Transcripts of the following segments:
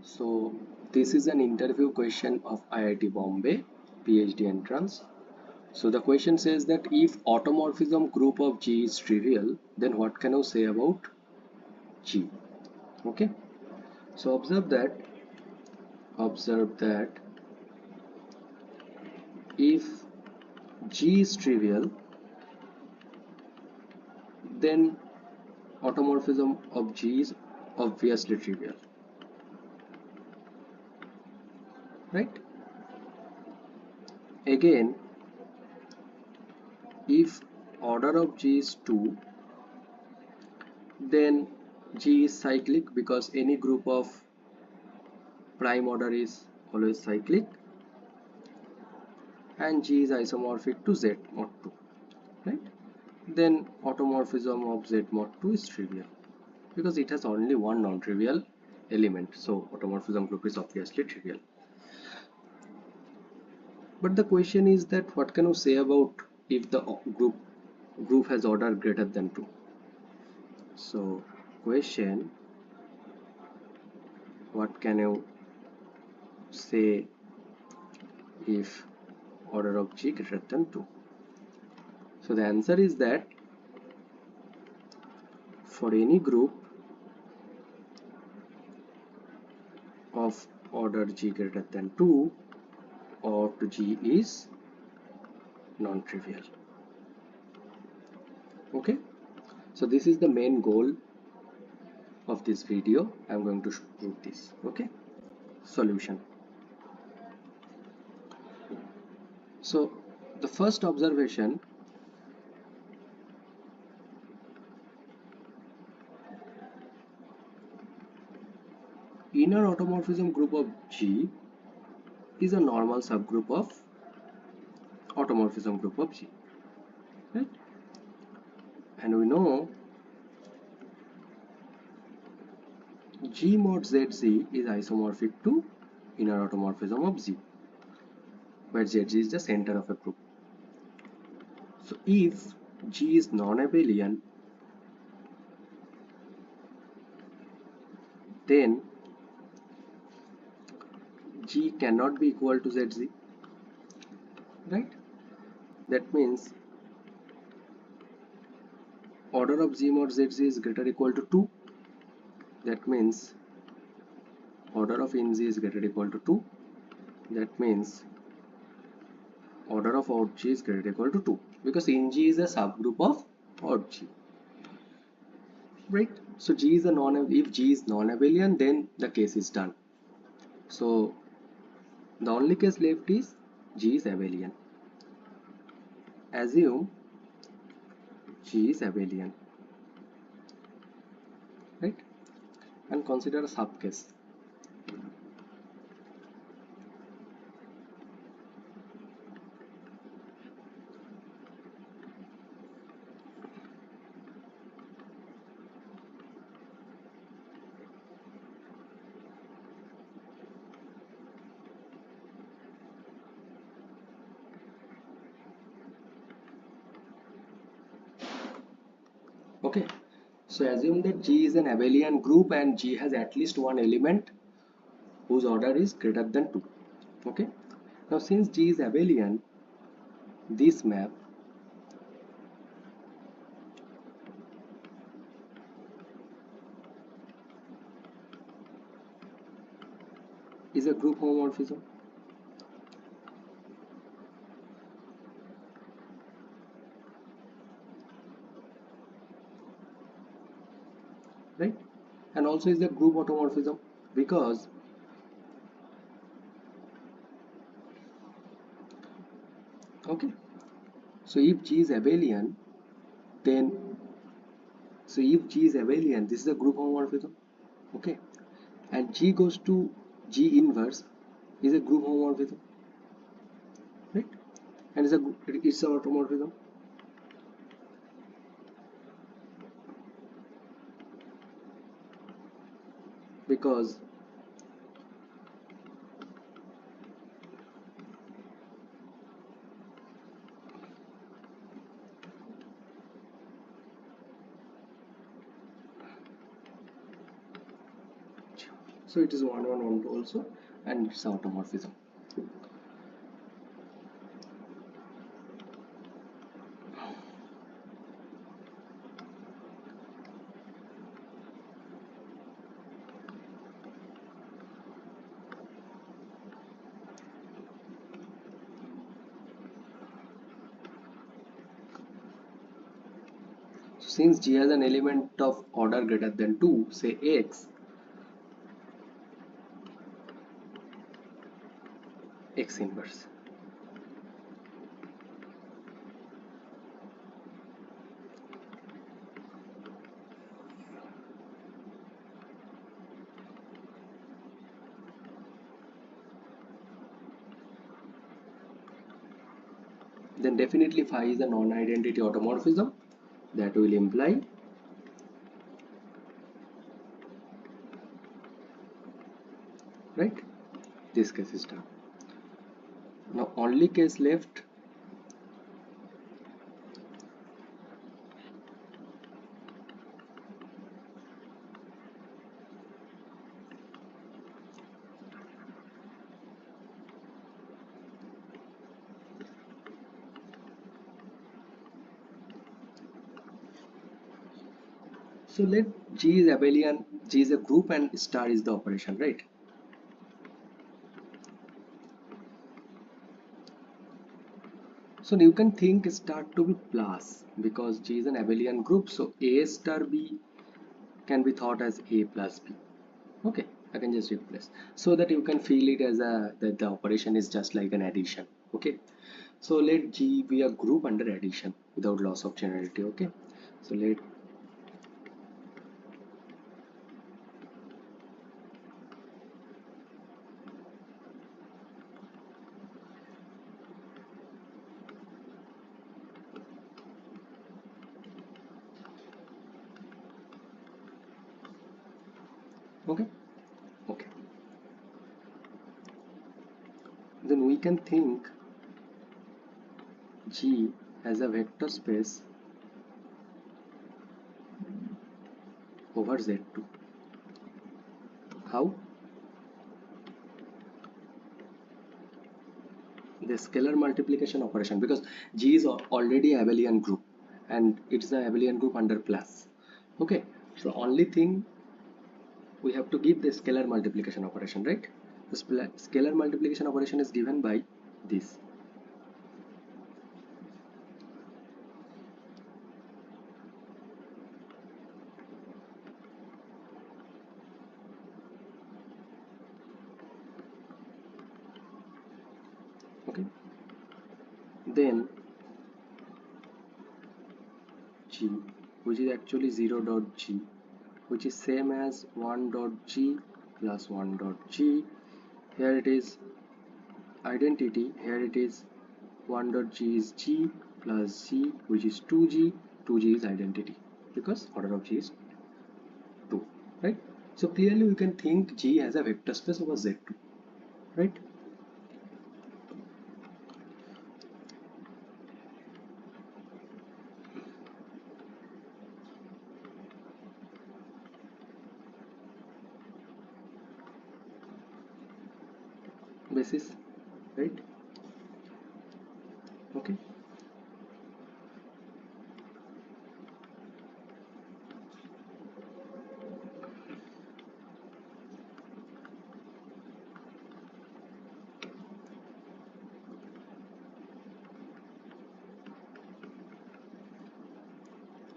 So this is an interview question of IIT Bombay PhD entrance. So the question says that if automorphism group of G is trivial, then what can you say about G? Okay. So observe that if G is trivial, then automorphism of G is obviously trivial, right? Again, if order of G is 2, then G is cyclic because any group of prime order is always cyclic, and G is isomorphic to Z mod 2, right? Then automorphism of Z mod 2 is trivial because it has only one non-trivial element, so automorphism group is obviously trivial. But the question is that what can you say about if the group has order greater than 2? So question, what can you say if order of G greater than 2? So the answer is that for any group of order G greater than 2, or to G is non-trivial. Okay, so this is the main goal of this video. I'm going to prove this. Okay, solution. So the first observation, inner automorphism group of G is a normal subgroup of automorphism group of G, right? And we know G mod ZZ is isomorphic to inner automorphism of Z, where ZZ is the center of a group. So if G is non-abelian, then G cannot be equal to ZZ, right? That means order of G mod ZZ is greater or equal to 2. That means order of in Z is greater or equal to 2. That means order of out G is greater or equal to 2, because in G is a subgroup of out G, right? So G is if G is non-abelian, then the case is done. So the only case left is G is abelian. Assume G is abelian, right? And consider a subcase. Okay, so assume that G is an abelian group and G has at least one element whose order is greater than 2. Okay, now since G is abelian, this map is a group homomorphism. Right, and also is a group automorphism because okay, so if G is abelian, then this is a group homomorphism. Okay, and G goes to G inverse is a group homomorphism, right? And it's a automorphism. Because So it is 1 1 1 2 also, and it's automorphism. So since G has an element of order greater than 2, say X inverse. Then definitely phi is a non-identity automorphism. That will imply right. This case is done. Now only case left so let G is abelian, G is a group and star is the operation, right? So you can think star to be plus because G is an abelian group, so A star B can be thought as A plus B. Okay, I can just replace so that you can feel it as a that the operation is just like an addition. Okay, so let G be a group under addition without loss of generality. Okay, so let okay, okay, then we can think G as a vector space over Z2. How? The scalar multiplication operation, because G is already abelian group and it's the abelian group under plus. Okay, so only thing we have to give the scalar multiplication operation, right? The scalar multiplication operation is given by this. Okay, then G, which is actually 0 dot G, which is same as 1 dot G plus 1 dot G. Here it is identity, here it is 1 dot G is G plus G, which is 2G. 2G is identity because order of G is 2, right? So clearly we can think G has a vector space over Z2, right? Basis, right? Okay,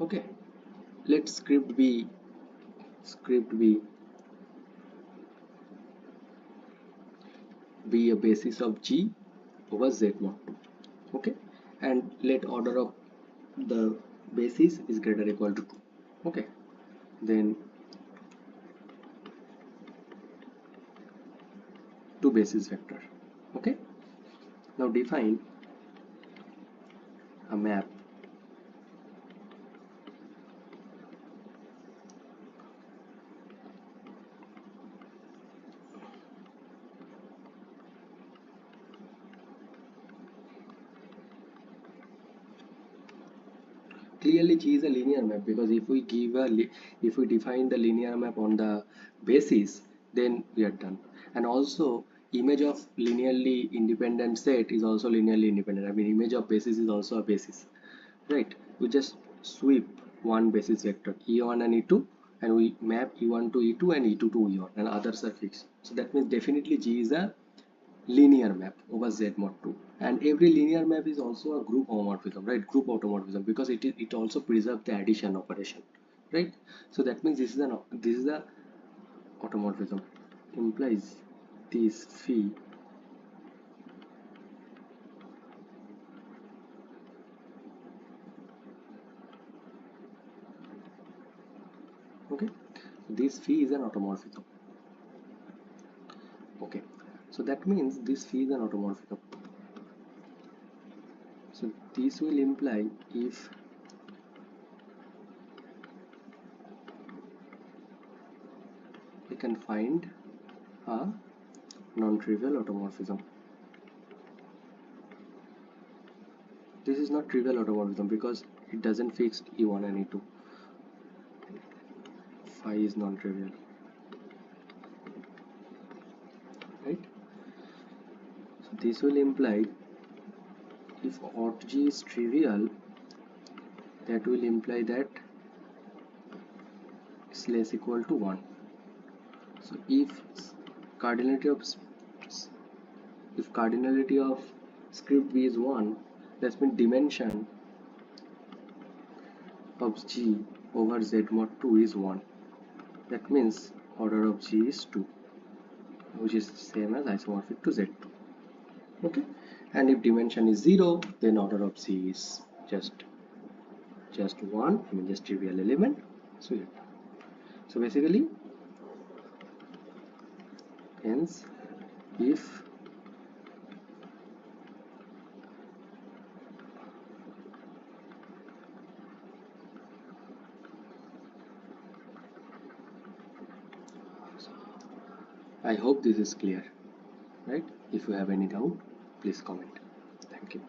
okay, let script B be a basis of G over Z1. Okay, and let order of the basis is greater or equal to 2. Okay, then two basis vector. Okay, now define a map clearly G is a linear map because if we define the linear map on the basis, then we are done. And also image of linearly independent set is also linearly independent. I mean image of basis is also a basis, right? We just sweep one basis vector e1 and e2, and we map e1 to e2 and e2 to e1, and others are fixed. So that means definitely G is a linear map over Z mod 2, and every linear map is also a group homomorphism, right? Group automorphism, because it also preserves the addition operation, right? So that means this is a automorphism, implies this phi okay, this phi is an automorphism. Okay, so that means this phi is an automorphism. So this will imply if we can find a non-trivial automorphism. This is not trivial automorphism because it doesn't fix e1 and e2. Phi is non-trivial, right? So this will imply if odd G is trivial, that will imply that it's less equal to 1. So if cardinality of script B is 1, that means dimension of G over Z mod 2 is 1. That means order of G is 2, which is same as isomorphic to Z2. Okay, and if dimension is 0, then order of C is just 1, I mean just trivial element. So yeah. So basically, hence if I hope this is clear, right? If you have any doubt, please comment. Thank you.